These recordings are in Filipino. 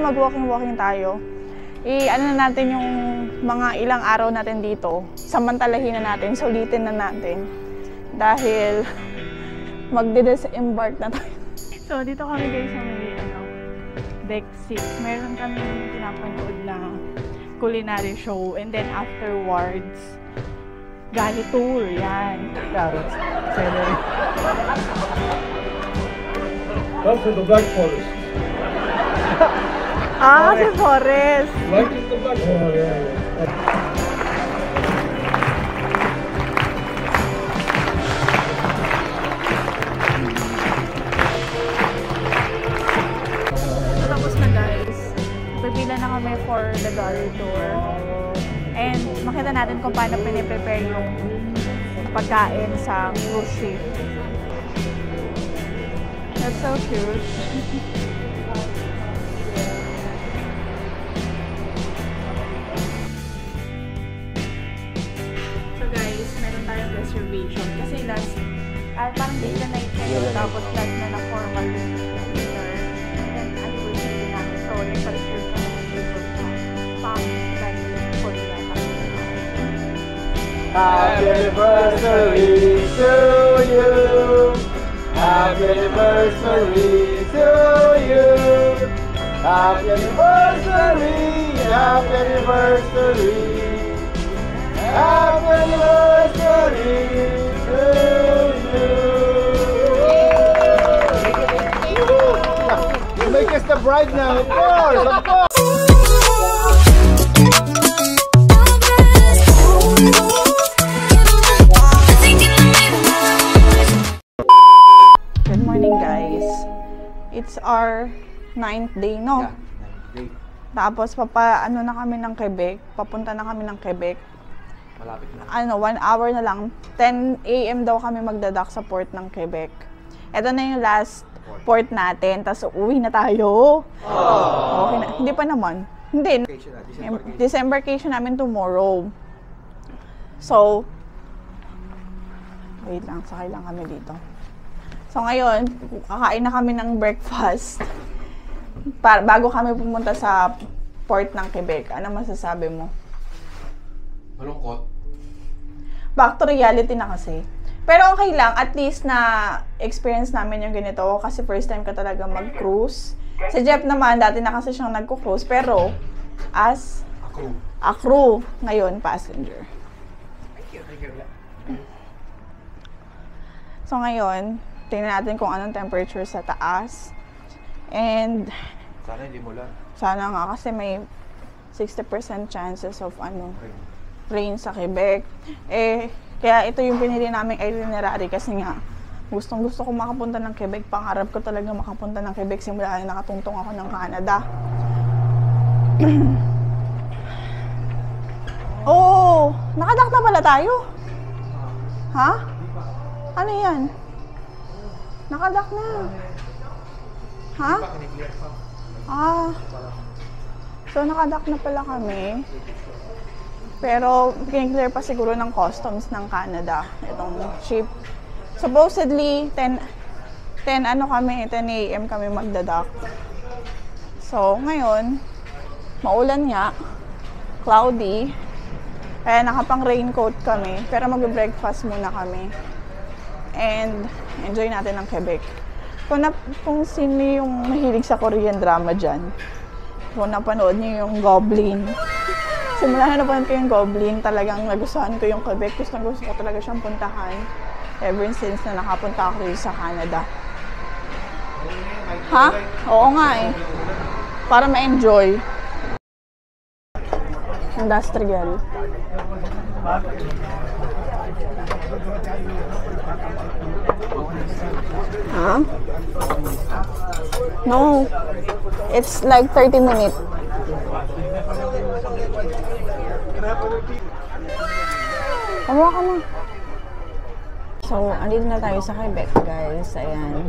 mag-walking tayo. Ano na natin yung mga ilang araw natin dito. Samantalahin na natin, sulitin na natin. Dahil magde-disembark na tayo. So, dito kami guys sa may deck 6. Meron kami pinapanood na culinary show. And then afterwards, gali tour. Yan. Carrots. Celery. That's for the Black Forest. Si Forest. Black is the Black Forest. Oh, yeah. Tapos na guys. Pipila na kami for the galley tour. And makita natin kung paano piniprepare yung pagkain sa cruise ship. That's so cute. So guys, meron tayong reservation. Kasi last, parang day na night na yun. Tapos last na formal dinner. And then anniversary namin. So, nagpa-reserve kami ng table sa pang-dining for that. Happy anniversary to you. Happy anniversary to you. Happy anniversary. Happy anniversary. Happy anniversary to you. You make us the bride now, of course, of course. It's our 9th day, no? Yeah, 9th day. Tapos papaano na kami ng Quebec. Papunta na kami ng Quebec. Malapit na. 1 hour na lang. 10 AM daw kami magdadak sa port ng Quebec. Ito na yung last port natin. Tapos uwi na tayo. Okay na. Hindi pa naman. Hindi. Decembercation namin tomorrow. So, wait lang. Sakay lang kami dito. So ngayon, kakain na kami ng breakfast bago kami pumunta sa port ng Quebec. Ano masasabi mo? Malungkot. Back to reality na kasi. Pero okay lang, at least na experience namin yung ganito kasi first time ka talaga mag-cruise. Si Jeff naman, dati na kasi siyang nagko-cruise pero as a crew. Ngayon, passenger. So ngayon, tingnan natin kung anong temperature sa taas. And sana hindi mo lang. Sana nga kasi may 60% chances of rain sa Quebec. Kaya ito yung pinili naming itinerary kasi nga gustong-gusto ko makapunta ng Quebec. Pangarap ko talaga makapunta ng Quebec simula na nakatungtong ako ng Canada. Oh, nakadak na pala tayo. Ha? Ano yan? Nakadak na. Ha? So nakadak na pala kami. Pero kiniklear pa siguro ng customs ng Canada itong ship. Supposedly 10 AM kami magdadak. So ngayon, maulan nga, cloudy. Kaya nakapang raincoat kami, pero mag-breakfast muna kami. And enjoy natin ang Quebec. Kung sino yung mahilig sa Korean drama dyan, kung napanood niyo yung Goblin, simula na napanood ko yung Goblin, talagang nagustuhan ko yung Quebec. Gusto ko talaga siyang puntahan ever since na nakapunta ako sa Canada. Ha? Oo nga eh. Para ma-enjoy. Industrial. Huh? No. It's like 30 minutes. Kamuha ka mo. So, andito na tayo sa Quebec, guys. Ayan.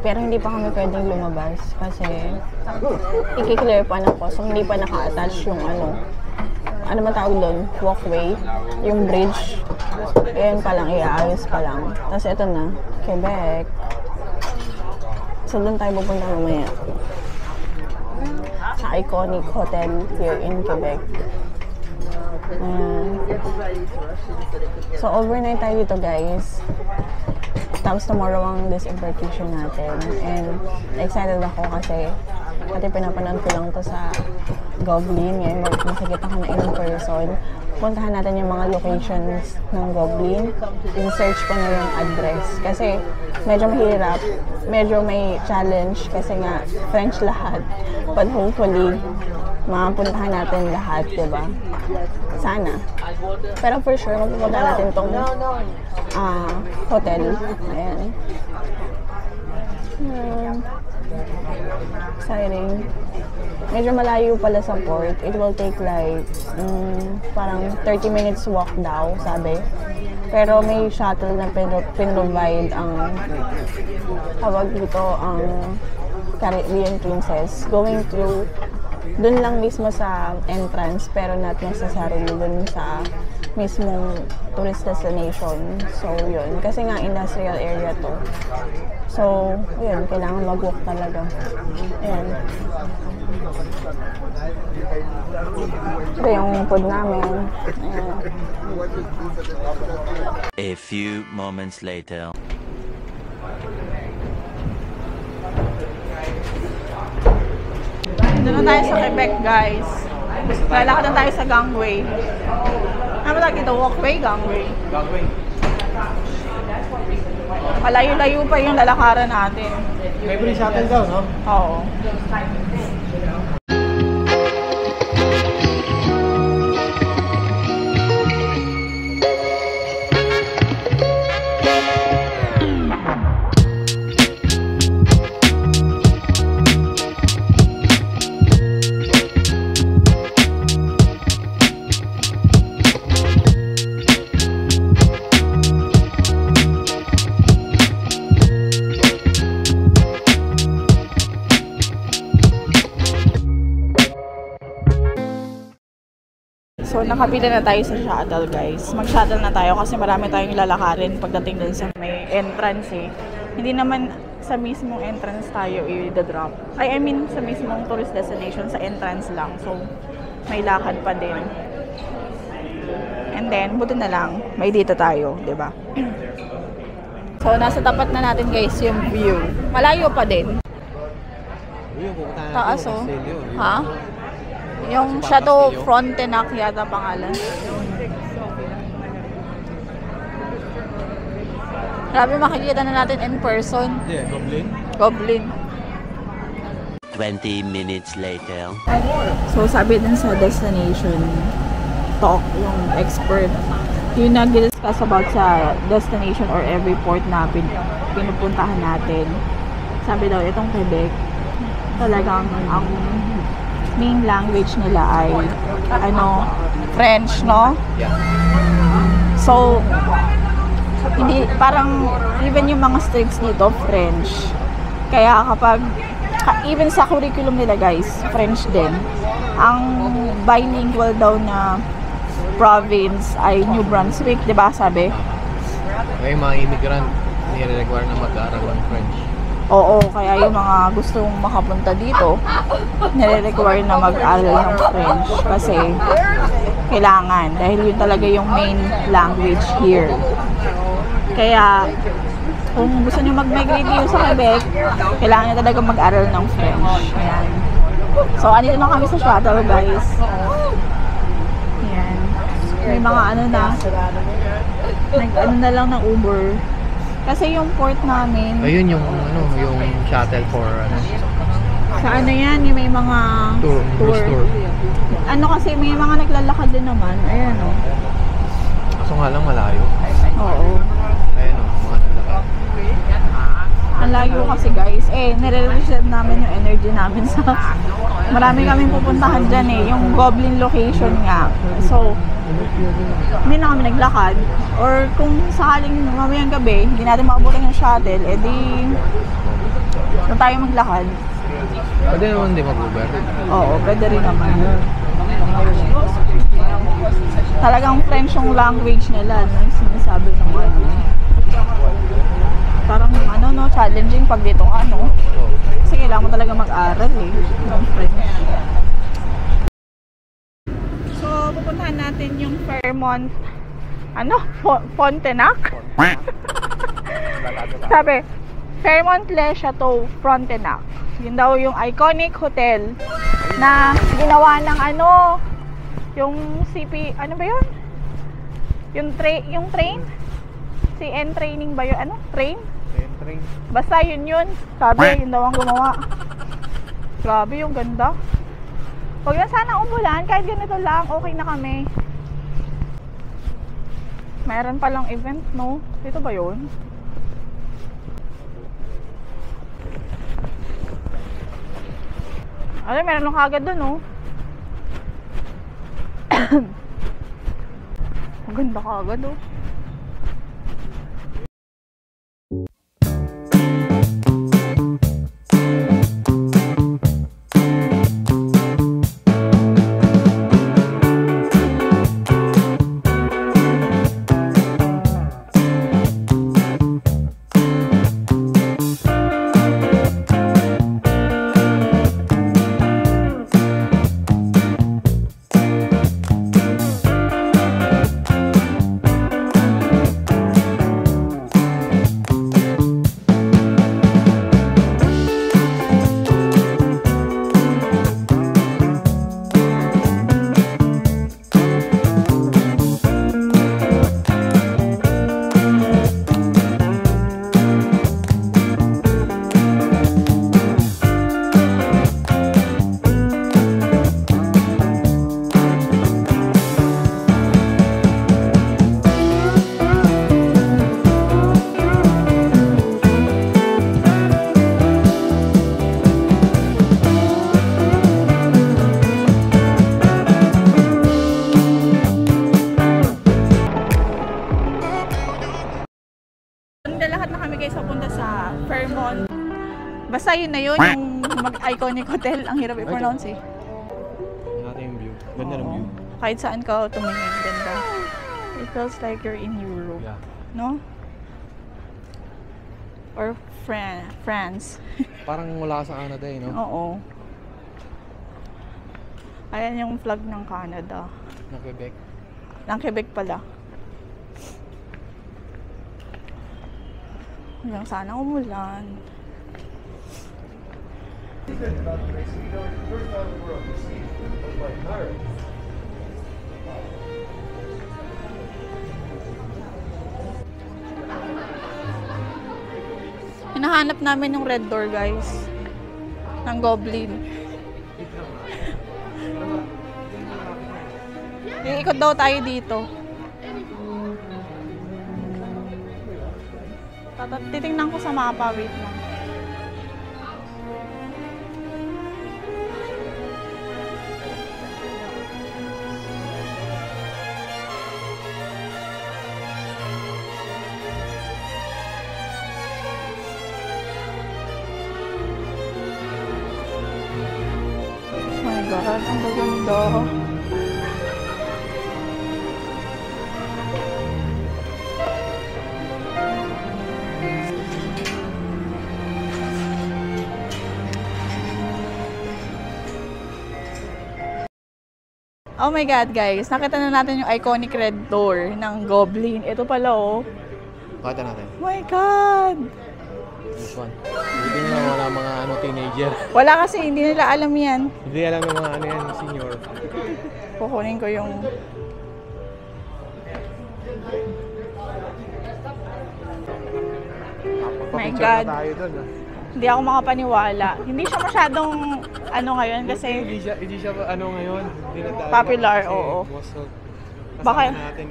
Pero hindi pa kami pwedeng lumabas kasi i-clear pa ng so hindi pa naka-attach yung ano man tawag doon? Walkway. Yung bridge. Ayan pa lang, iaayos pa lang. Tapos ito na, Quebec. So, doon tayo pupunta mamaya. iconic hotel here in Quebec. Ayan. So, overnight tayo dito, guys. Tapos tomorrow ang disembarkation natin. And excited ako kasi pati pinapanood ko lang to sa Goblin. Ngayon, makikita ko na in person. Puntahan natin yung mga locations ng Goblin. In-search ko na yung address. Kasi medyo mahirap. Medyo may challenge kasi nga French lahat. But hopefully, mapuntahan natin lahat, diba? Sana. Pero for sure, magpupunta natin tong hotel. Ayan. Exciting. Medyo malayo pala sa port. It will take like parang 30 minutes walk daw, sabi. Pero may shuttle na pinrovide ang tawag dito ang Caribbean Princess going through dun lang mismo sa entrance, pero not necessarily dun sa mismong tourist destination. So, yun. Kasi nga, industrial area to. So, yun. Kailangan mag-walk talaga. Ayan. Ito yung food namin. Ayan. A few moments later. Doon na tayo sa Quebec, guys. Lalakad na tayo sa gangway. Ano ba ito? Walkway, gangway. Gagawin. Malayo-layo pa yung lalakaran natin. May free shuttle daw, no? Oo. So, nakapila na tayo sa shuttle, guys. Mag-shuttle na tayo kasi marami tayong lalakarin pagdating dun sa may entrance eh. Hindi naman sa mismong entrance tayo i-drop. I mean, sa mismong tourist destination, sa entrance lang. So, may lakad pa din. And then, buti na lang, may dito tayo, di ba? So, nasa tapat na natin, guys, yung view. Malayo pa din. Taas, oh. Ha? Yung Chateau Frontenac yata pangalan. Grabe, makikita na natin in person. Yeah, Goblin. Goblin. 20 minutes later. So, sabi din sa destination talk, yung expert, yung nag-discuss about sa destination or every port na pinupuntahan natin. Sabi daw, itong Quebec, talagang ang main language nila ay French, no? Yeah. So, hindi, parang even yung mga streets dito, French. Kaya kapag, even sa curriculum nila, guys, French din. Ang bilingual daw na province ay New Brunswick, di ba sabi? May mga immigrant, nire-require na mag-aaral ng French. Oo, kaya yung mga gustong makapunta dito, nire-require na mag-aral ng French kasi kailangan dahil yun talaga yung main language here. Kaya kung gusto nyo mag-migrate dito sa Quebec, kailangan nyo talaga mag-aral ng French. Ayan. So, andito na kami sa shuttle, guys. Ayan. May mga nag-ano na lang ng Uber. Kasi yung port namin... Ayun yung shuttle for Sa yan, yung may mga tour. Kasi may mga naglalakad din naman. Ayan o. Kaso nga lang malayo. Oo. Ayan o, mga naglalakad. Ang layo kasi, guys. Nire-reserve namin yung energy namin sa... Marami kaming pupuntahan dyan yung Goblin location nga. So, hindi na kami naglakad. Or kung sakaling mamayang gabi, hindi natin maabutan yung shuttle, edi doon tayo maglakad. Pwede naman hindi mag-Uber. Oo, pwede rin naman. Talagang French yung language nila, no? Sinasabi ng parang challenging pag dito Kasi kailangan mo talaga mag-aral ng French. natin yung Fairmont, Frontenac? Sabi, Fairmont Le Chateau Frontenac. Yun daw yung iconic hotel na ginawa ng yung CP, ano ba yun? Yung train? CN training ba yun? Train? Train. Basta yun. Sabi, yun daw ang gumawa. Grabe yung ganda. Huwag na sana umulan, kahit ganito lang, okay na kami. Meron palang event, no? Dito ba yun? Meron lang kagad dun, no? Maganda kagad, oh. Lahat na kami guys papunta sa Fairmont. Basta yun na yun, yung iconic hotel. Ang hirap i-pronounce eh. Yan natin yung view. Ganda ng view. Kahit saan ka tumingin, ganda. It feels like you're in Europe. Yeah. No? Or France. Parang wala sa Canada eh, no? Oo. Ayan yung flag ng Canada. Na Quebec. Ng Quebec pala. Hanggang sana umulan. Hinahanap namin yung red door, guys. Ng Goblin. Iikot daw tayo dito. Titingnan ko sa mapa, wait lang. Oh my God, ang gaganda. Oh my God, guys. Nakita na natin yung iconic red door ng Goblin. Ito pala, oh. Pakita natin. Oh my God! This one. Buti na wala mga teenager. Wala kasi, hindi nila alam yan. Hindi alam ng mga yan, senior. Kukunin ko yung... My God. Na tayo dun, Hindi ako makapaniwala. Hindi siya masyadong ngayon kasi Hindi siya ngayon. Hindi na tayo Popular, kasi oo. Kasama Baka- natin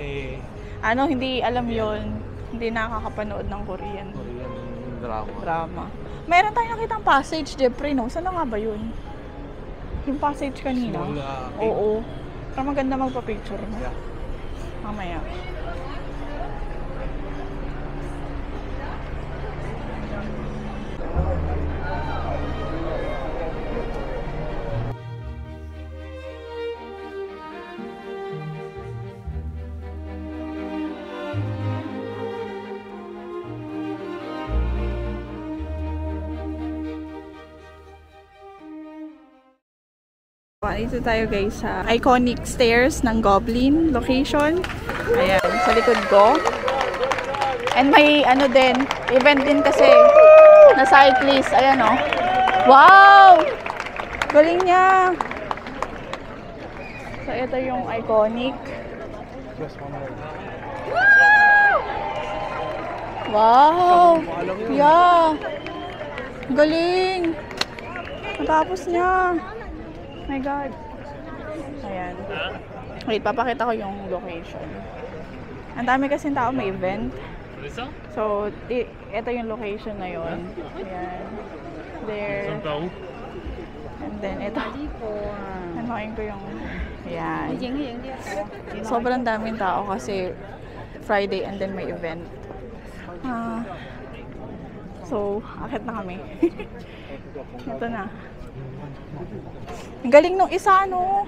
hindi alam yon, hindi nakakapanood ng Korean Korean drama. drama. Meron tayong nakitang passage, Jeffrey, no? Saan na nga ba yun? Yung passage kanina? Small, Oo. Pero maganda magpa-picture mo. Yeah. Mamaya. Dito tayo guys sa iconic stairs ng Goblin location. Ayan, sa likod ko. And may ano din, event din kasi na cyclist. Ayan oh. Wow! Galing niya! So ito yung iconic. Wow! Yeah! Galing! Natapos niya! My God. Ayan. Wait, papakita ko yung location. Ang dami kasing tao, may event. So, ito yung location na yun. Ayan. There. And then, ito. Anoin ko yung... Ayan. Sobrang daming tao kasi Friday and then may event. So, akit na kami. Ito na. Ang galing nung isa, no?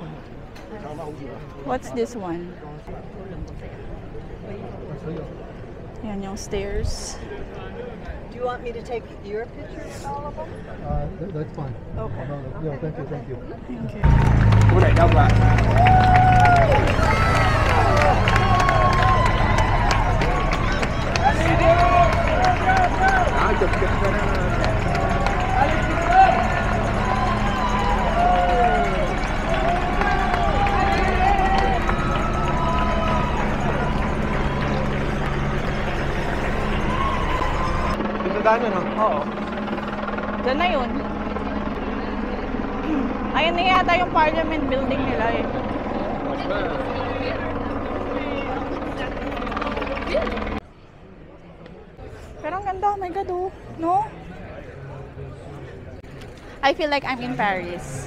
What's this one? Yan yung stairs. Do you want me to take your picture with all of them? That's fine. Okay. Yeah, thank you, thank you. Thank you. Dano, no? Oo. Diyan na yun. Ayun na yata yung parliament building nila eh. Pero ang ganda, oh my God, oh. No? I feel like I'm in Paris.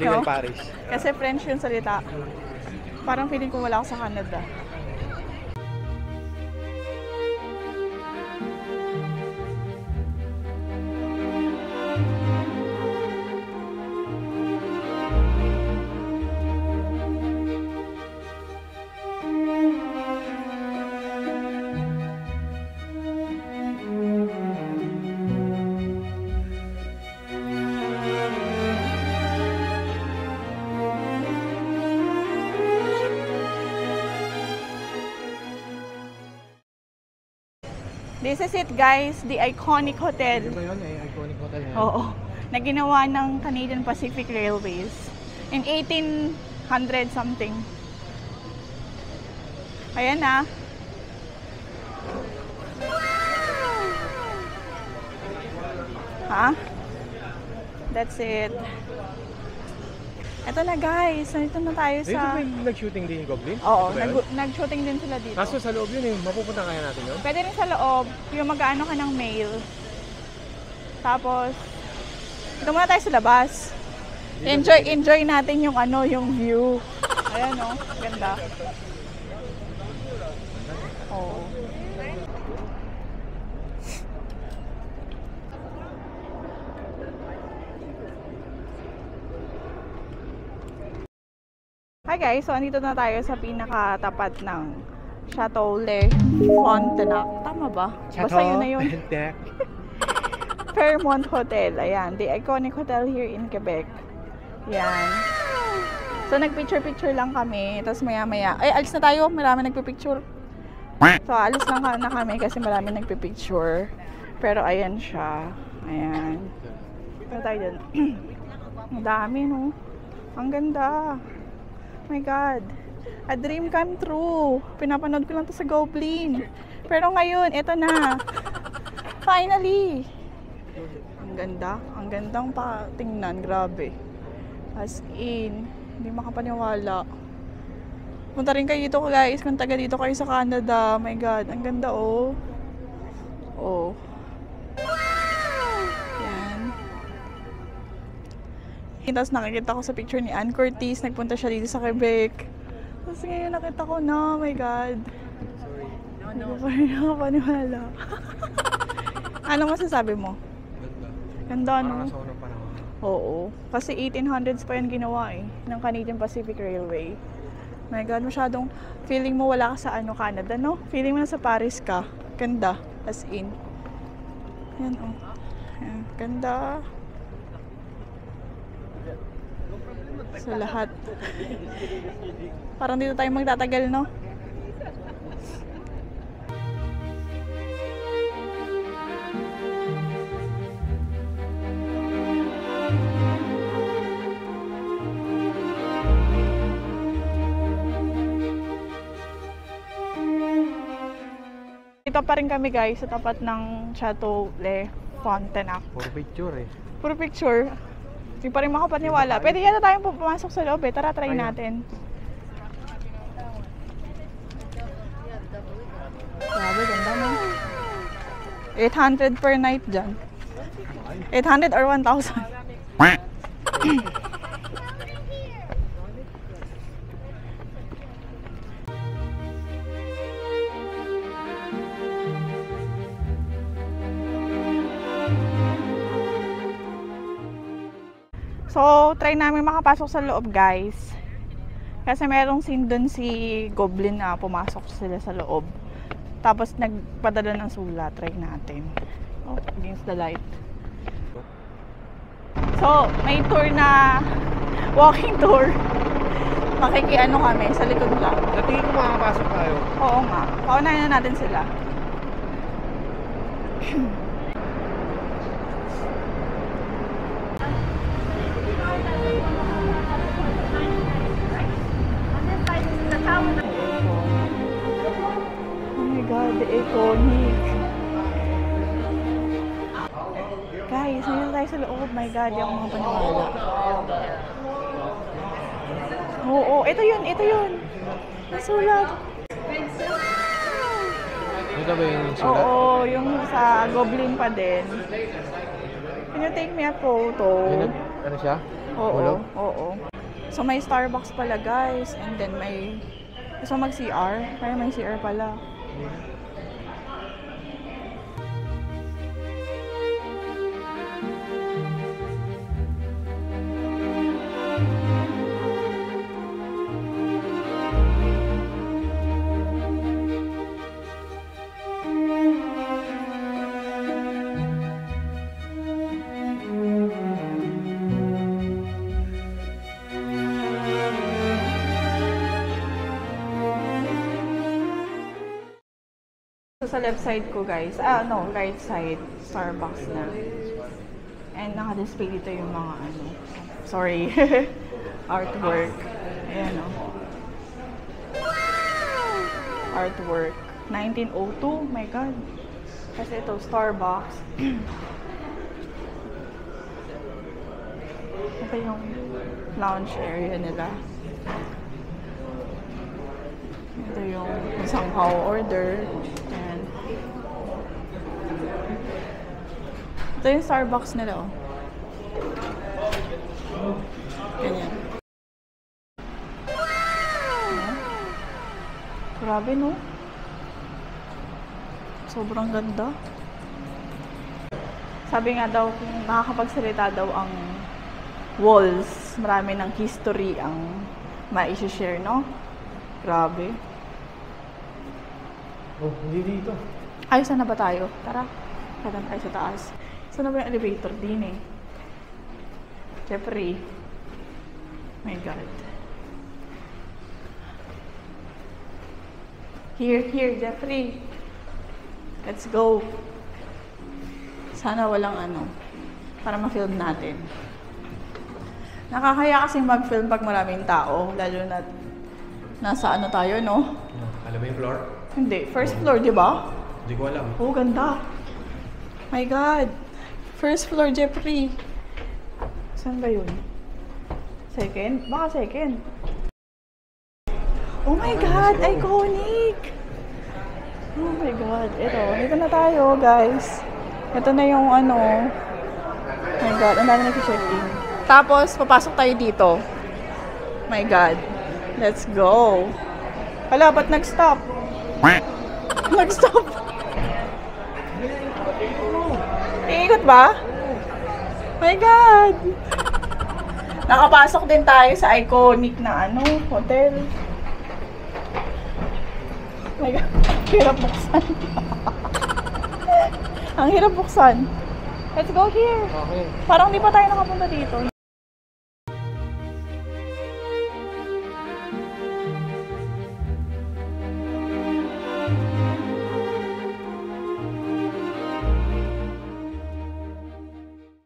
No? Paris. Kasi French yung salita. Parang feeling ko wala ako sa Canada. This is it guys, the iconic hotel. Ano ba yun? Iconic hotel na yan. Oo. Na ginawa ng Canadian Pacific Railways in 1800 something. Ayan na. Ha? That's it. Ito na guys, nandito na tayo Dito sa... ba yung nag-shooting din yung Goblin? Oo, Ito ba yun? nag-shooting din sila dito. Kaso sa loob yun eh, mapupunta kaya natin yun? Pwede rin sa loob, yung mag-ano ka ng mail. Tapos, ito muna tayo sa labas. Enjoy natin yung ano, yung view. Ayan oh, ganda. Oh. Hi guys, so andito na tayo sa pinakatapat ng Chateau Le Frontenac. Tama ba? Basta yun na yun. Fairmont Hotel. Ayan, the iconic hotel here in Quebec. Ayan. So nagpicture-picture lang kami. Tapos maya-maya, ay alis na tayo. Marami nagpipicture. So alis lang na kami kasi marami nagpipicture. Pero ayan siya. Ayan. Ano tayo dun? Ang dami no. Ang ganda. Oh my God. A dream come true. Pinapanood ko lang to sa Goblin. Pero ngayon, eto na. Finally. Ang ganda. Ang gandang patingnan. Grabe. As in, hindi makapaniwala. Punta rin kayo dito guys. Kung taga dito kayo sa Canada. Oh my God. Ang ganda oh. Oh. Tapos nakikita ko sa picture ni Ann Curtis, nagpunta siya dito sa Quebec. Tapos ngayon nakita ko na, oh my God. Hindi ko pa rin nakapaniwala. Anong masasabi mo? Ganda, no? Oo. Kasi 1800s pa yan ginawa eh, ng Canadian Pacific Railway. Oh my God, masyadong feeling mo wala ka sa ano, Canada, no? Feeling mo na sa Paris ka. Ganda, as in. Yan, oh. Yan, ganda. Sa lahat. Parang dito tayo magtatagal, no? Dito pa rin kami guys sa tapat ng Chateau Le Frontenac. For picture eh. Puro picture. Hindi pa rin makapaniwala. Pwede yata tayong pumasok sa loob eh. Tara, try natin. Grabe, ganda mo. 800 per night dyan. 800 or 1,000? So, try namin makapasok sa loob, guys. Kasi merong scene dun si Goblin na pumasok sila sa loob. Tapos nagpadala ng sulat. Try natin. Oh, against the light. So, may tour na walking tour. Makikiano kami sa likod lang. Sa tingin ko makakapasok tayo. Oo nga. Paunahin na natin sila. Oh my god, the iconic. Guys, ngayon tayo sa loob. My god, yung mga paniwala. Oo, ito yun, ito yun. Nasulat. Ito ba yung sulat? Oo, yung sa Goblin pa din. Can you take me a photo? Ano siya? Oo, Hulog? oo. So may Starbucks pala guys, and then may gusto mag-CR, kaya may CR pala. So, sa left side ko guys, no, right side, Starbucks na. And naka-display dito yung mga ano, sorry, artwork. Ayan o. Artwork. 1902, my god. Kasi ito, Starbucks. Ito yung lounge area nila. Ito yung somehow order. And ito yung Starbucks nila, oh. Ganyan. Grabe, no? Sobrang ganda. Sabi nga daw, kung nakakapagsalita daw ang walls, marami ng history ang ma-share, no? Grabe. Oh, hindi dito. Ay, saan na ba tayo? Tara, kailan tayo sa taas. Saan na ba yung elevator? Din eh. Jeffrey. My God. Here, Jeffrey. Let's go. Sana walang ano, para ma-film natin. Nakakaya kasi mag-film pag maraming tao, lalo na nasa ano tayo, no? Alam mo yung floor? Hindi. First floor, di ba? Hindi ko alam. Oh, ganda. My God. First floor, Jeffrey. Saan ba yun? Second? Baka second. Oh my God! Iconic! Oh my God. Ito na tayo, guys. Ito na yung ano. Oh my God. Ang dami nag-check-in. Tapos, papasok tayo dito. My God. Let's go. Hala, ba't nag-stop? Nag-stop. Iikot ba? My God! Nakapasok din tayo sa iconic na ano, hotel. My God, hirap buksan. Ang hirap buksan. Let's go here. Okay. Parang di pa tayo nakapunta dito.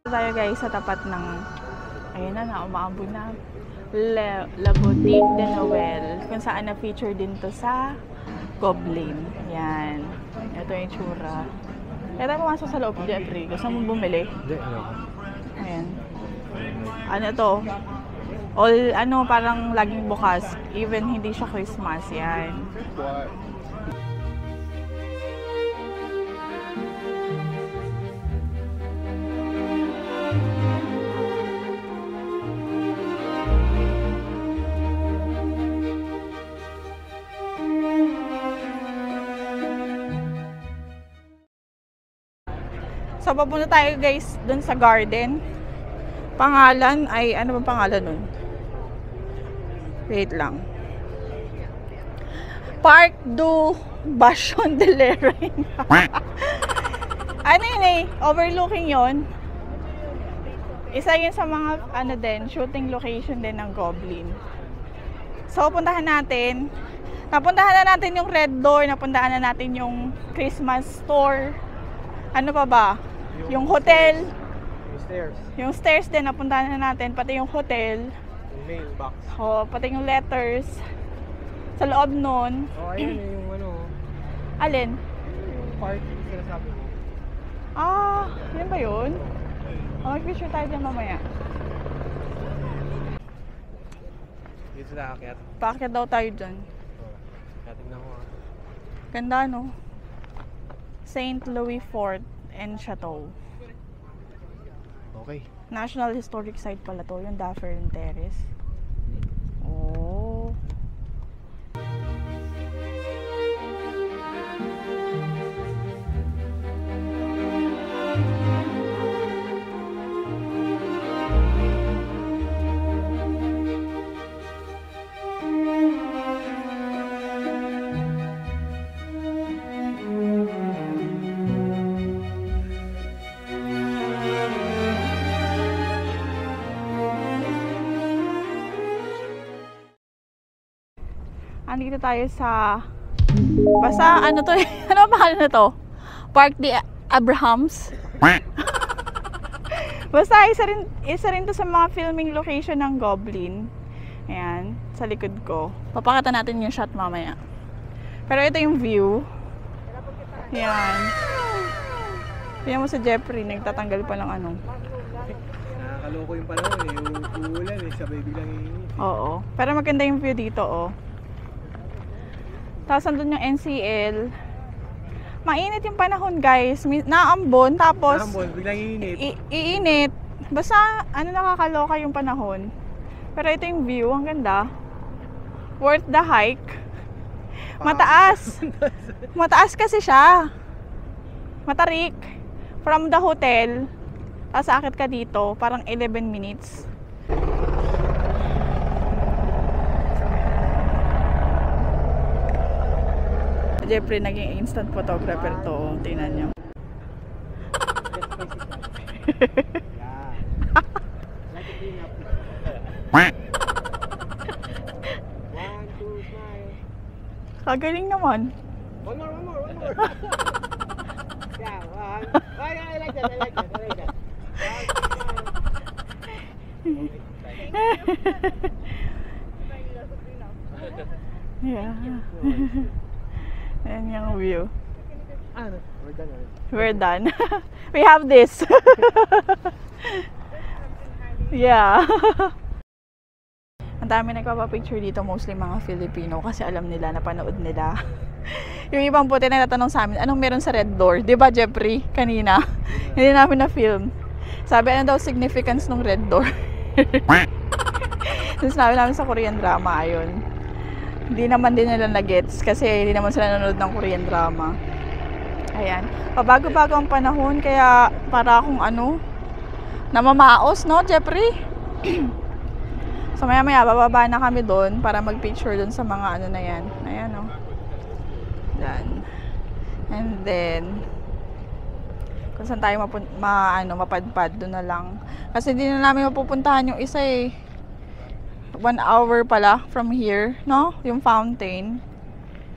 Tayo guys sa tapat ng, ayun na, umaambon na. La Boutique de Noel, kung saan na-feature din to sa Goblin. Yan. Ito yung tsura. Kaya tayo pumasok sa loob, Jeffrey. Gusto mo bumili? Hindi, ano? Ayan. Ano to? All, parang laging bukas. Even hindi siya Christmas. Yan. So, papunta tayo guys dun sa garden. Pangalan ay, ano ba pangalan nun? Wait lang. Parc du Bachon de Lerain. Ano yun eh, overlooking yon. Isa yun sa mga, shooting location din ng Goblin. So, puntahan natin. Napuntahan na natin yung Red Door, napuntahan na natin yung Christmas store. Ano pa ba? Yung hotel. Yung stairs din, napuntahan na natin. Pati yung hotel. Yung mailbox. Pati yung letters. Sa loob nun. Ayun yung ano. Alin? Yung park, sinasabi mo. Yun ba yun? Mag-picture tayo dyan mamaya. Dito sila akyat. Paakyat daw tayo dyan. Tingnan ko. Ganda, no? St. Louis Fort and Chateau. Okay. National Historic Site pala to, yung Dufferin Terrace. Oh. Andito tayo sa basta ano to ano ang pangalan na to? Parc de Abrahams. Basta isa rin to sa mga filming location ng Goblin. Ayan, sa likod ko. Papakita natin yung shot mamaya. Pero ito yung view. Ayan. Tingnan mo si Jeffrey, nagtatanggal pa ng ano. Nakakaloko yung panahon eh. Uulan eh, sabay biglang iinit. Oo. Pero maganda yung view dito, oh. Tapos andun yung NCL. Mainit yung panahon, guys. Naambon, tapos Naambon, biglang iinit. iinit. Basta, nakakaloka yung panahon. Pero ito yung view, ang ganda. Worth the hike. Mataas. Mataas kasi siya. Matarik. From the hotel, tapos akit ka dito, parang 11 minutes. Jeffrey, naging instant photographer to. Tingnan nyo. Kagaling naman. One more. Yeah, one. I like that. Yeah. Ayan yung view. We're done already. We're done. We have this. Yeah. Ang dami nagpapapicture dito, mostly mga Filipino kasi alam nila, napanood nila. Yung ibang puti na natanong sa amin, anong meron sa Red Door? Diba, Jeffrey? Kanina. Hindi namin na-film. Sabi, ano daw significance ng Red Door? Tapos sinabi namin sa Korean drama, ayun. Hindi naman din nila na-gets kasi hindi naman sila nanonood ng Korean drama. Ayan. Pabago-bago ang panahon, kaya para akong namamaos, no, Jeffrey? So maya-maya, bababa na kami doon para mag-picture doon sa mga na yan. Ayan, no. Yan. And then, kung saan tayo mapadpad, doon na lang. Kasi hindi na namin mapupuntahan yung isa eh. 1 hour pala from here, no? Yung fountain.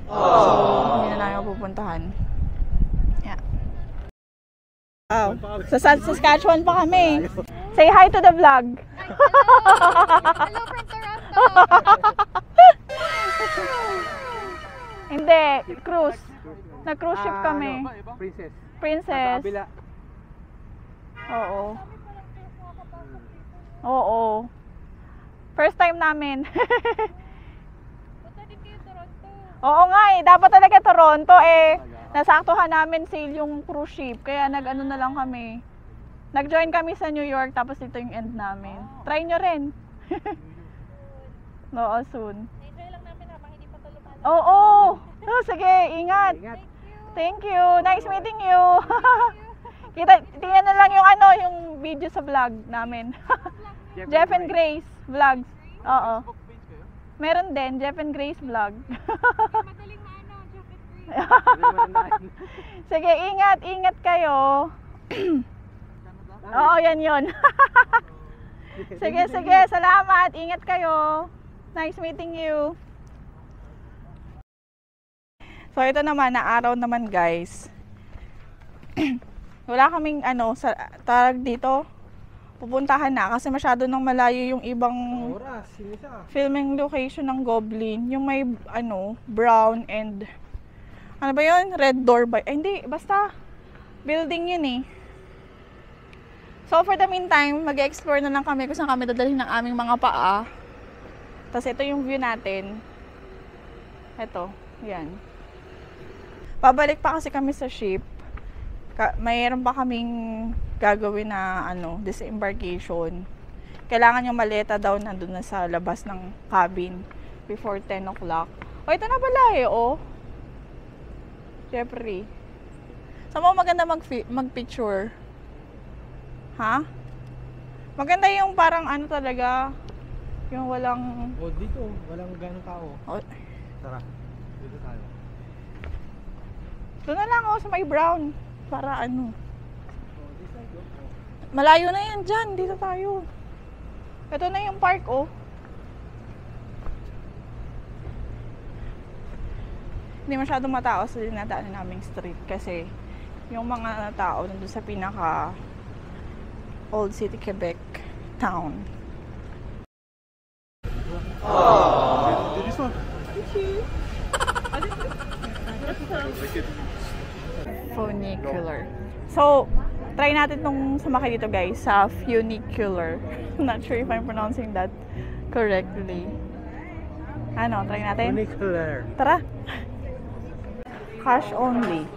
So, hindi na namin mapupuntahan. Wow. Sa Saskatchewan pa kami. Say hi to the vlog. Hello from Toronto! Hindi, cruise. Na-cruise ship kami. Princess. Princess. Kabila. Oo. Oo. First time namin. Punta din kayo Toronto. Oo nga eh, dapat talaga Toronto eh. Nasaktuhan namin sale yung cruise ship, kaya nag-ano na lang kami. Nag-join kami sa New York, tapos ito yung end namin. Try nyo rin. Oo, soon. Na-enjoy lang namin habang hindi pa ito lumalabas. Oo! Oh, sige, ingat. Ingat. Thank you. Nice meeting you. Tingnan na lang yung yung video sa vlog namin. Jeff and Grace vlogs. Oo. Meron din, Jeff and Grace vlog. Madaling maano, Jeff and Grace. Sige, ingat kayo. Oo, yan yun. Sige, salamat. Ingat kayo. Nice meeting you. So, ito naman, na araw naman guys. Wala kaming sa tarag dito. Pupuntahan na kasi masyado nang malayo yung ibang Oras, sinisa. filming location ng Goblin. Yung may brown and ano ba yun? Red door ba? Ay, hindi, basta building yun eh. So for the meantime, mag-explore na lang kami kung saan kami dadalhin ng aming mga paa. Tapos ito yung view natin. Ito, yan. Pabalik pa kasi kami sa ship. Mayroon pa kaming gagawin na disembarkation. Kailangan yung maleta daw nandun na sa labas ng cabin before 10 o'clock. O, ito na pala eh, oh. Jeffrey. Saan mo maganda mag-picture? Ha? Maganda yung parang talaga, yung walang... O, dito. Walang ganong tao. Oh, Tara. Dito tayo. doon na lang sa may brown. Para This side, malayo na yan dyan. Dito tayo. Ito na yung park, oh. Hindi masyadong matao sa dinadaanan naming street kasi yung mga tao nandun sa pinaka Old City, Quebec town. This one. Funicular. So, try natin tong sumakay dito guys sa funicular. I'm not sure if I'm pronouncing that correctly. Try natin? Funicular. Tara! Cash only.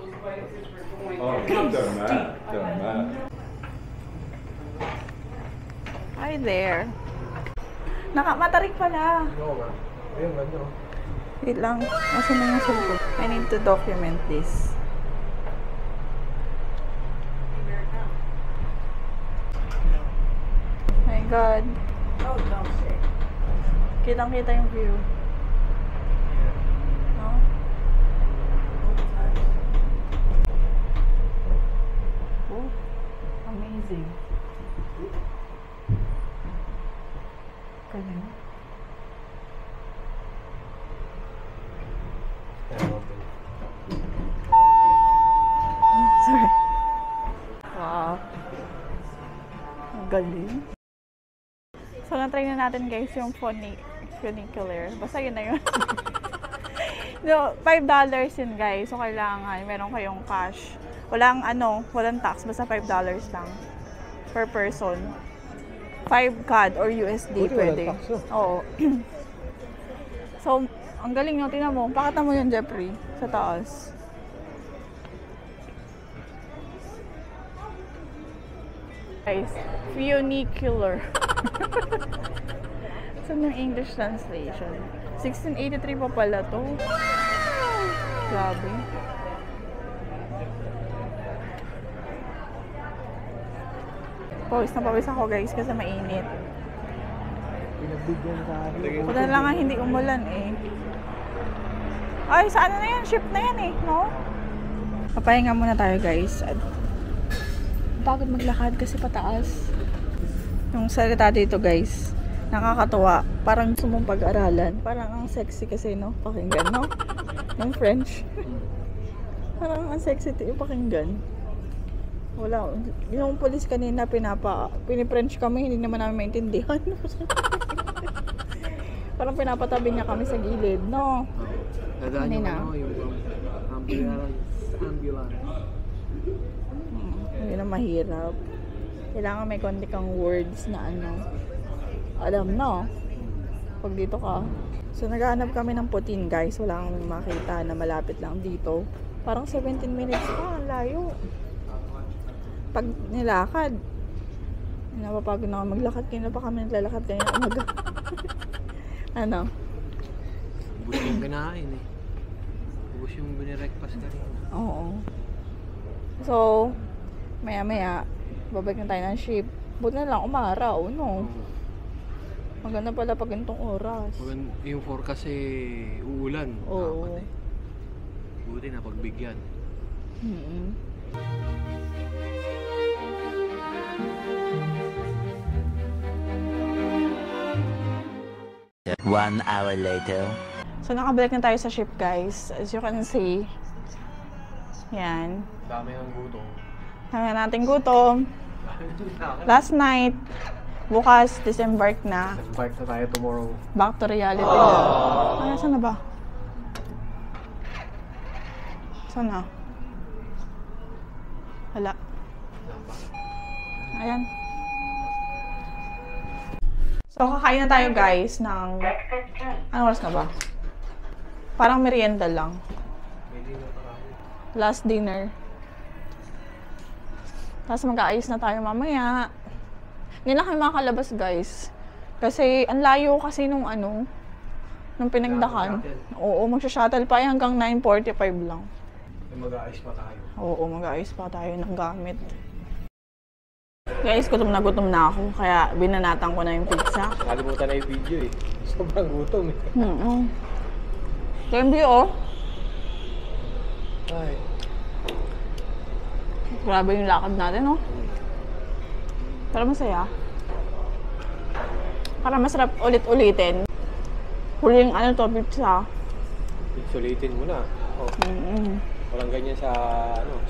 Hi there. Matarik pala. Ayun, ganyan. Wait lang. Asan na yung cellphone? I need to document this. My God. Kitang-kita yung view. No? Oh, amazing. Galing. Sorry. Wow. Ang galing. So, na-try na natin guys yung funicular. Basta yun na yun. No, $5 yun guys. So, kailangan meron kayong cash. Walang tax. Basta $5 lang per person. 5 CAD or USD Buti pwede. walang tax, oh. Oo. So, ang galing nyo. Tingnan mo. Pakita mo yun, Jeffrey. Sa taas. Guys, funicular. Saan yung English translation? 1683 pa pala to. Grabe. Pawis na pawis ako guys kasi mainit. Pinagbigyan tayo. Buta na lang nga hindi umulan eh. Ay, sa ano na yan? Ship na yan eh, no? Papahinga muna tayo guys. Pagod maglakad kasi pataas. Yung salita dito guys, nakakatuwa. Parang gusto mong pag-aralan. Parang ang sexy kasi, no? Pakinggan, no? Yung French. Parang ang sexy yung pakinggan. Wala. Yung police kanina piniprench kami, hindi naman namin maintindihan. Parang pinapatabi niya kami sa gilid, no? Dadaan Hindi yung na. yung ambulance. Hindi na mahirap. Kailangan may konti kang words na alam no? Pag dito ka. So, naghahanap kami ng putin, guys. Wala kang makita na malapit lang dito. Parang 17 minutes pa. Ang layo. Pag nilakad, napapagod na ako maglakad. Kaya pa kami naglalakad kanina umaga. Ano? Ubus yung kinain eh. Ubus yung binirek-pass kanina. Oo. So, maya-maya, babalik na tayo ng ship. Buti na lang umaraw, no? Maganda pala pag ganitong oras. Yung forecast eh, uulan. Oo. Dapat eh. Buti na pagbigyan. Mm-mm. One hour later. So, nakabalik na tayo sa ship, guys. As you can see, yan. Dami ng gutom. Kaya natin gutom. Last night, bukas, disembark na. Bike na tayo tomorrow. Back to reality na. Ay, saan na ba? Saan na? Wala. Ayan. So, kakain na tayo, guys, ng... Anong oras na ba? Parang merienda lang. Last dinner. Tapos mag-aayos na tayo mamaya. Hindi na kayo makakalabas, guys. Kasi, ang layo kasi nung nung pinagdakan. Oo, magsha-shuttle pa hanggang 9:45 lang. Mag-aayos pa tayo. Oo, mag-aayos pa tayo ng gamit. Guys, gutom na ako. Kaya binanatan ko na yung pizza. Nakalimutan na yung video eh. Sobrang gutom eh. KMD, oh. Ay. Grabe yung lakad natin, oh. Pero masaya. Para masarap ulit-ulitin. Huling pizza. Sulitin mo na. Oh. Walang ganyan sa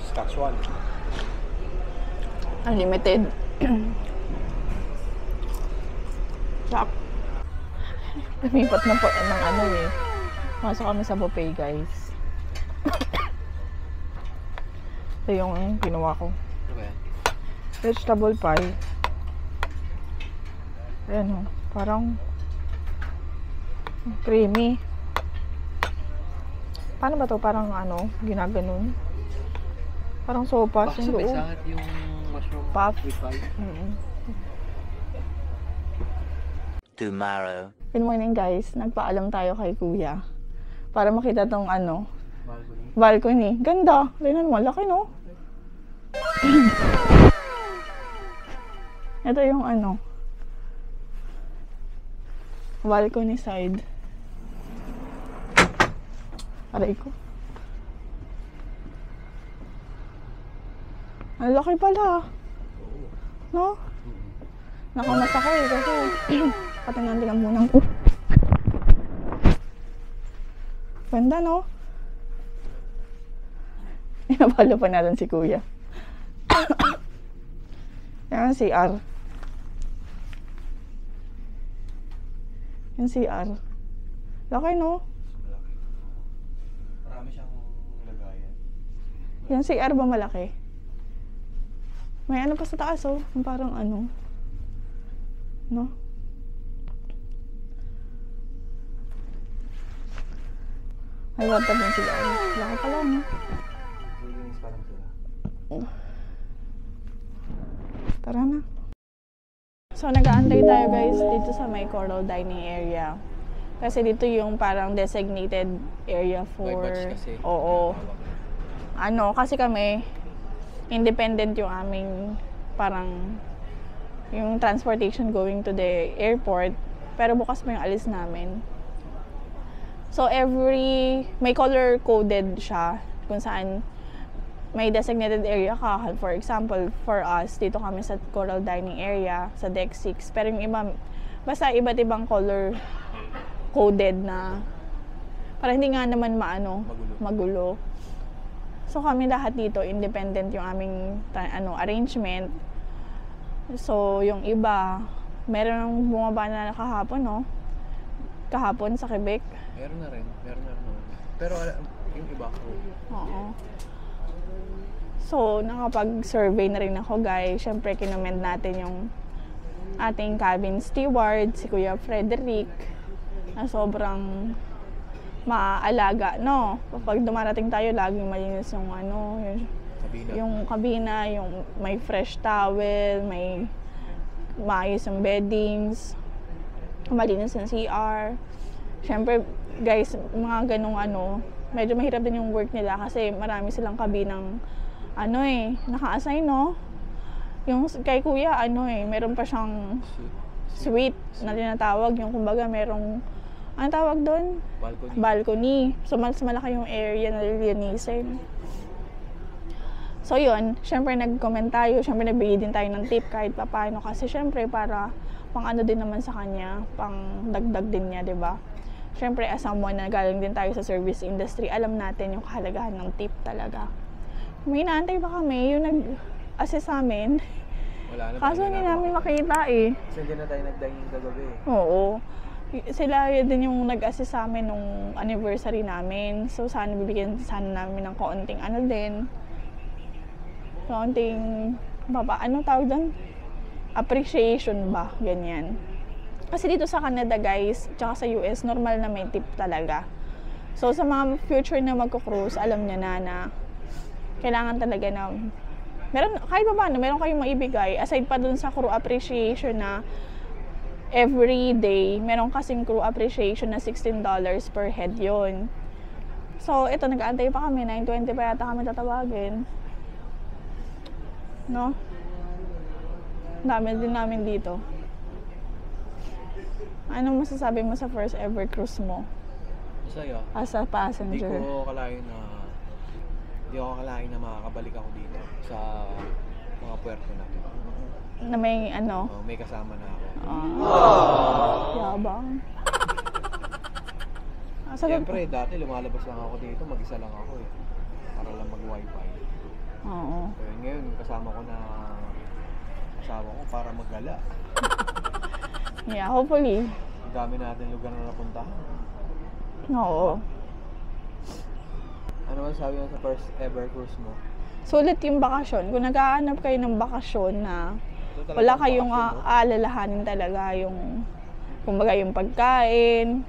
Saskatchewan. Unlimited. Sarap. Lumipat na po ng eh. Masok kami sa buffet, guys. Ito yung ginawa ko. Ano ba yan? Vegetable pie. Ayan o. Parang creamy. Paano ba to? Parang ginaganon. Parang sopas yung loob. Bakit yung mushroom Puff. with pie? Tomorrow. Good morning, guys. Nagpaalam tayo kay Kuya. Para makita tong Balcony. balcony. Ganda. Tingnan mo, laki, no? Ito yung balcony side. Aray ko. Ang laki pala. No? Nakamas ako eh kasi patingan-tingan muna ko. Ganda, no? Inabalo pa natin si Kuya. Yan, CR. Yan, CR. Laki, no? Marami siyang lagayan. Yan, CR ba malaki? May pa sa taas, oh. Yung parang no? May water din sila. Laki pala, no? Linis parang sila. Tara na. So, nag-aantay tayo, guys, dito sa may coral dining area. Kasi dito yung parang designated area for... By batch kasi. Oo. Kasi kami, independent yung aming parang yung transportation going to the airport. Pero bukas pa yung alis namin. So, may color-coded siya kung saan may designated area ka. For example, for us, dito kami sa coral dining area, sa deck 6. Pero yung iba, basta iba't ibang color-coded na para hindi nga naman magulo. So kami lahat dito, independent yung aming arrangement. So yung iba, meron nang bumaba na kahapon, no? Kahapon sa Quebec. Meron na rin. Pero yung iba ko. Oo. So, nakapag-survey na rin ako, guys. Siyempre, kinommend natin yung ating cabin steward, si Kuya Frederick, na sobrang maaalaga, no? Kapag dumarating tayo, laging malinis yung Kabina. yung kabina, yung may fresh towel, may maayos yung beddings, malinis yung CR. Siyempre, guys, mga ganong medyo mahirap din yung work nila kasi marami silang kabinang naka-assign, no? Yung kay Kuya, meron pa siyang suite na tinatawag, yung kumbaga merong, ano tawag doon? Balcony. Balcony. So, mas malaki yung area na lilinisin. So, yun. Siyempre, nag-comment tayo. Siyempre, nagbigay din tayo ng tip kahit papaano. Kasi, siyempre, para pang din naman sa kanya, pang dagdag din niya, 'di ba? Siyempre, as someone na galing din tayo sa service industry, alam natin yung kahalagahan ng tip talaga. May inaantay pa kami, yung nag-assist sa amin. Wala na. Kaso hindi namin makita eh. Kasi hindi na tayo nag-dining kagabi. Oo. Sila din yung nag-assist sa amin nung anniversary namin. So, sana bibigyan sana namin ng kaunting din. Kaunting, tawag doon? Appreciation ba? Ganyan. Kasi dito sa Canada, guys, tsaka sa US, normal na may tip talaga. So, sa mga future na magko-cruise, alam niya na kailangan talaga na kahit pa paano, meron kayong maibigay. Aside pa dun sa crew appreciation na every day, meron kasing crew appreciation na $16 per head yon. So, ito, nag-aantay pa kami. 9:20 pa yata kami tatawagin. No? Dami din namin dito. Anong masasabi mo sa first ever cruise mo? Masaya. As a passenger? Hindi ako akalain na makakabalik ako dito sa mga puerto natin. Na may May kasama na ako. Yabang. Siyempre, dati lumalabas lang ako dito, mag-isa lang ako eh. Para lang mag-wifi. Oo. So, ngayon, kasama ko para maggala. Yeah, hopefully. Ang dami natin lugar na napuntahan. Oo. Ano man sabi mo sa first ever cruise mo? Sulit yung bakasyon. Kung nag-aanap kayo ng bakasyon na Ito talaga wala ang kayong bakasyon, no? aalalahanin talaga yung, kumbaga yung pagkain,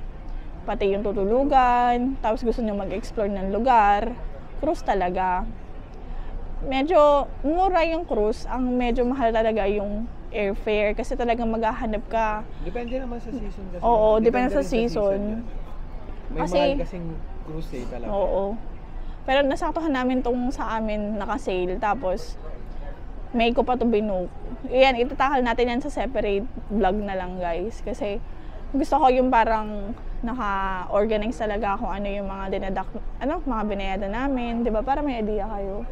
pati yung tutulugan, tapos gusto nyo mag-explore ng lugar, cruise talaga. Medyo mura yung cruise, ang medyo mahal talaga yung airfare kasi talagang maghahanap ka. Depende naman sa season kasi. Oo, depende sa rin season. yan. May Kasi- mahal kasing cruise eh talaga. Oo. Pero nasaktuhan namin tong sa amin naka-sale, tapos may ko pa to binook. Yan, itatakal natin yan sa separate vlog na lang, guys. Kasi gusto ko yung parang naka-organize talaga kung ano yung mga mga binayada namin, 'di ba? Para may idea kayo.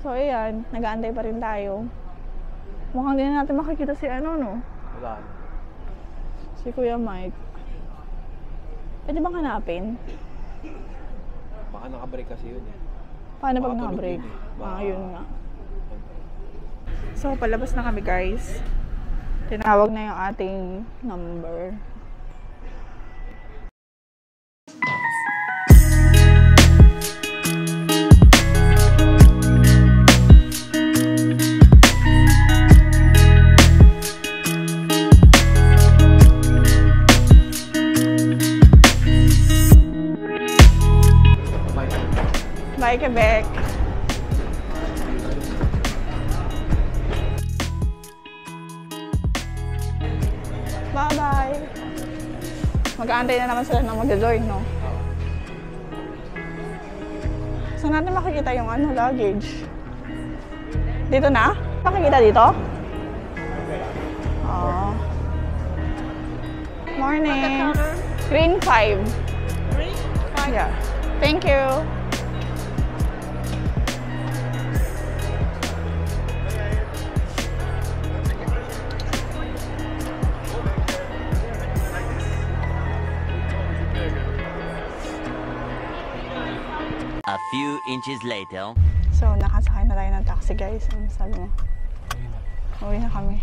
So, ayan, nag-aantay pa rin tayo. Mukhang din natin makikita si no? Wala. Si Kuya Mike. Pwede bang hanapin? Baka nakabreak kasi yun eh. Paano pag Baka tulog naka-break? yun eh. Baka- Yun nga. So, palabas na kami, guys. Tinawag na yung ating number. Bye, Quebec! Bye-bye! Mag-aantay na naman sila na mag-join, no? Saan natin makikita yung luggage? Dito na? Makikita dito? Oh. Morning! Green 5. Green? Yeah. Thank you. A few inches later. So, nakasakay na tayo ng taxi, guys. Ano sabi mo? Uwi na kami.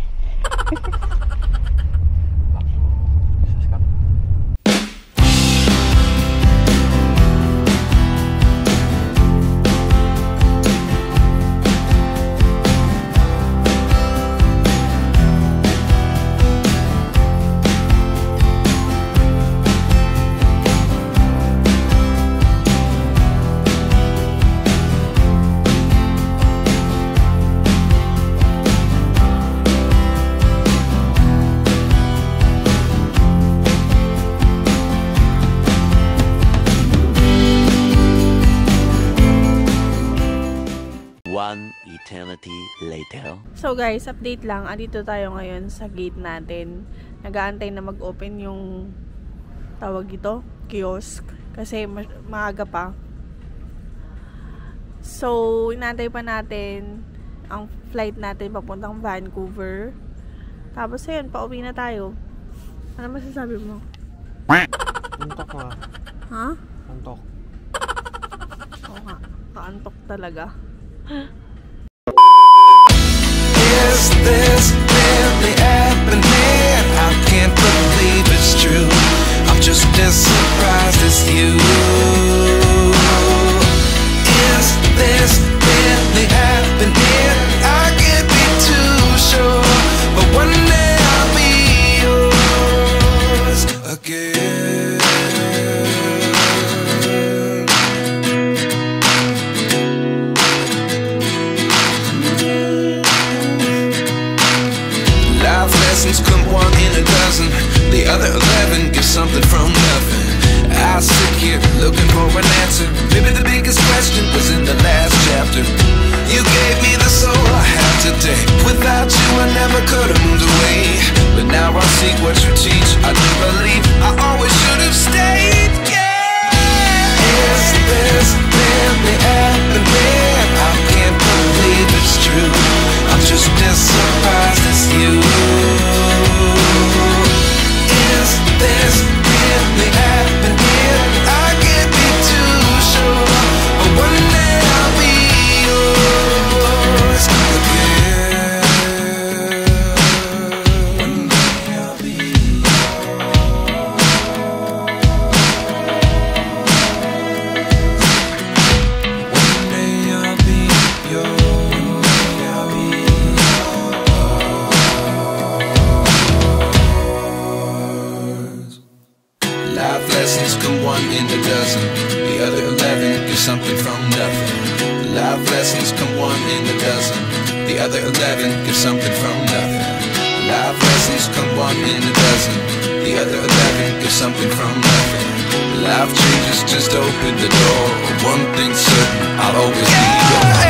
One eternity later. So guys, update lang. Andito tayo ngayon sa gate natin. Nag-aantay na mag-open yung tawag ito, kiosk. Kasi maaga pa. So, inaantay pa natin ang flight natin papuntang Vancouver. Tapos ayun, pauwi na tayo. Ano masasabi mo? Antok nga. Ha? Antok. Oo nga. Kaantok talaga. Is this really happening? I can't believe it's true. I'm just as surprised as you. Is this really happening? I can't be too sure, but one day I'll be yours again. Life lessons come one in a dozen. The other 11 give something from nothing. I sit here looking for an answer. Maybe the biggest question was in the last chapter. You gave me the soul I have today. Without you I never could have moved away. But now I see what you teach. I do believe I always should have stayed. Yeah. Is this really happening? I can't believe it's true. I'm just as surprised as you. Is this really happening? I can't be too sure, but one day I'll be yours again. One day I'll be One day I'll be yours. I'll be Life lessons come one in a dozen. The other 11 give something from nothing. Life lessons come one in a dozen. The other 11 give something from nothing. Life lessons come one in a dozen. The other 11 give something from nothing. Life changes just open the door. One thing's certain, I'll always be yours.